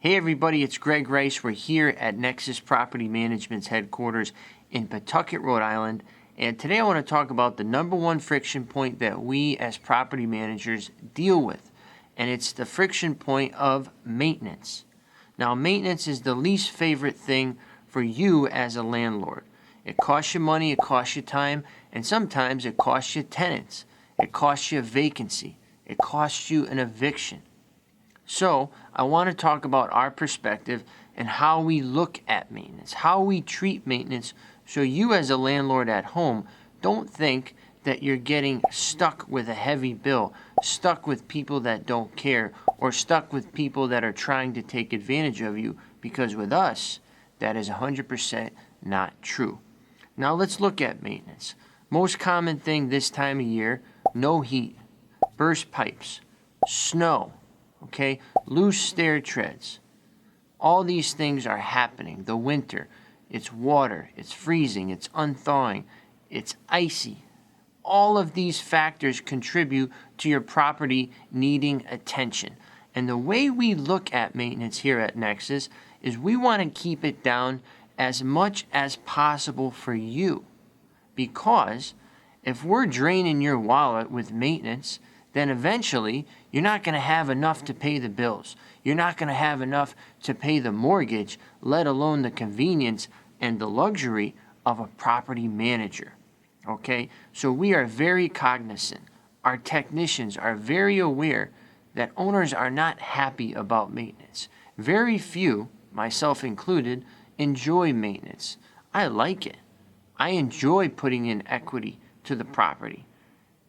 Hey everybody, it's Greg Rice. We're here at Nexus Property Management's headquarters in Pawtucket, Rhode Island. And today I want to talk about the number one friction point that we as property managers deal with. And it's the friction point of maintenance. Now, maintenance is the least favorite thing for you as a landlord. It costs you money, it costs you time, and sometimes it costs you tenants. It costs you a vacancy. It costs you an eviction. So I want to talk about our perspective and how we look at maintenance, how we treat maintenance, so you as a landlord at home don't think that you're getting stuck with a heavy bill, stuck with people that don't care, or stuck with people that are trying to take advantage of you, because with us, that is 100% not true. Now let's look at maintenance. Most common thing this time of year: no heat, burst pipes, snow, okay, loose stair treads. All these things are happening. The winter, it's water, it's freezing, it's unthawing, it's icy. All of these factors contribute to your property needing attention. And the way we look at maintenance here at Nexus is we want to keep it down as much as possible for you. Because if we're draining your wallet with maintenance, then eventually you're not going to have enough to pay the bills. You're not going to have enough to pay the mortgage, let alone the convenience and the luxury of a property manager. Okay? So we are very cognizant. Our technicians are very aware that owners are not happy about maintenance. Very few, myself included, enjoy maintenance. I like it. I enjoy putting in equity to the property,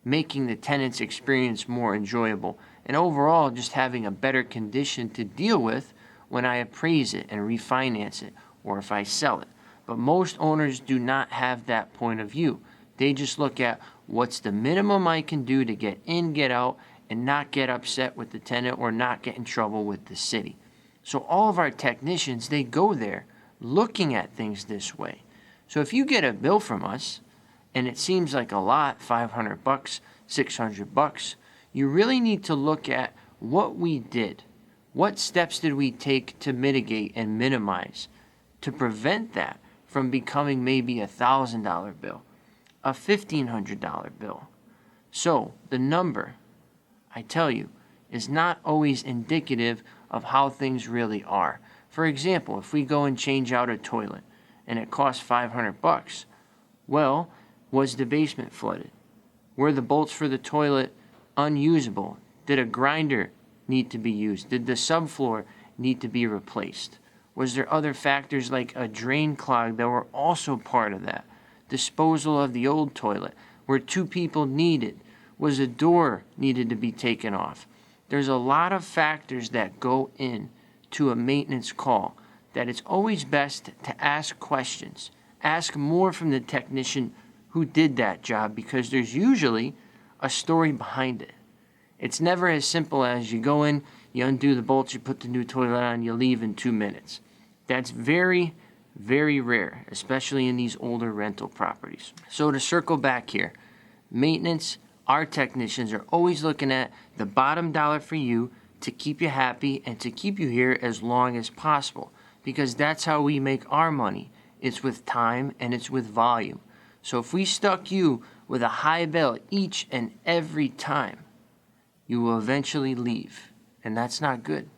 making the tenant's experience more enjoyable, and overall just having a better condition to deal with when I appraise it and refinance it, or if I sell it. But most owners do not have that point of view. They just look at what's the minimum I can do to get in, get out, and not get upset with the tenant or not get in trouble with the city. So all of our technicians, they go there looking at things this way. So if you get a bill from us, and it seems like a lot, $500, $600, you really need to look at what we did. What steps did we take to mitigate and minimize to prevent that from becoming maybe $1,000 bill, a $1,500 bill? So the number, I tell you, is not always indicative of how things really are. For example, if we go and change out a toilet and it costs $500, well, was the basement flooded? Were the bolts for the toilet unusable? Did a grinder need to be used? Did the subfloor need to be replaced? Was there other factors like a drain clog that were also part of that? Disposal of the old toilet, where two people needed? Was a door needed to be taken off? There's a lot of factors that go in to a maintenance call that it's always best to ask questions. Ask more from the technician who did that job, because there's usually a story behind it. It's never as simple as you go in, you undo the bolts, you put the new toilet on, you leave in 2 minutes. That's very, very rare, especially in these older rental properties. So to circle back here, maintenance, our technicians are always looking at the bottom dollar for you to keep you happy and to keep you here as long as possible, because that's how we make our money. It's with time and it's with volume. So if we stuck you with a high bill each and every time, you will eventually leave, and that's not good.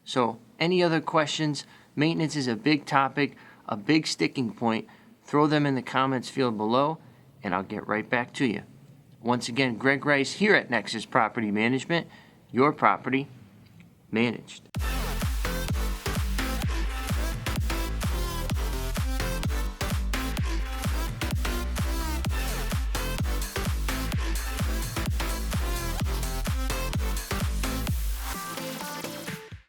So any other questions? Maintenance is a big topic, a big sticking point. Throw them in the comments field below, and I'll get right back to you. Once again, Greg Rice here at Nexus Property Management, your property managed.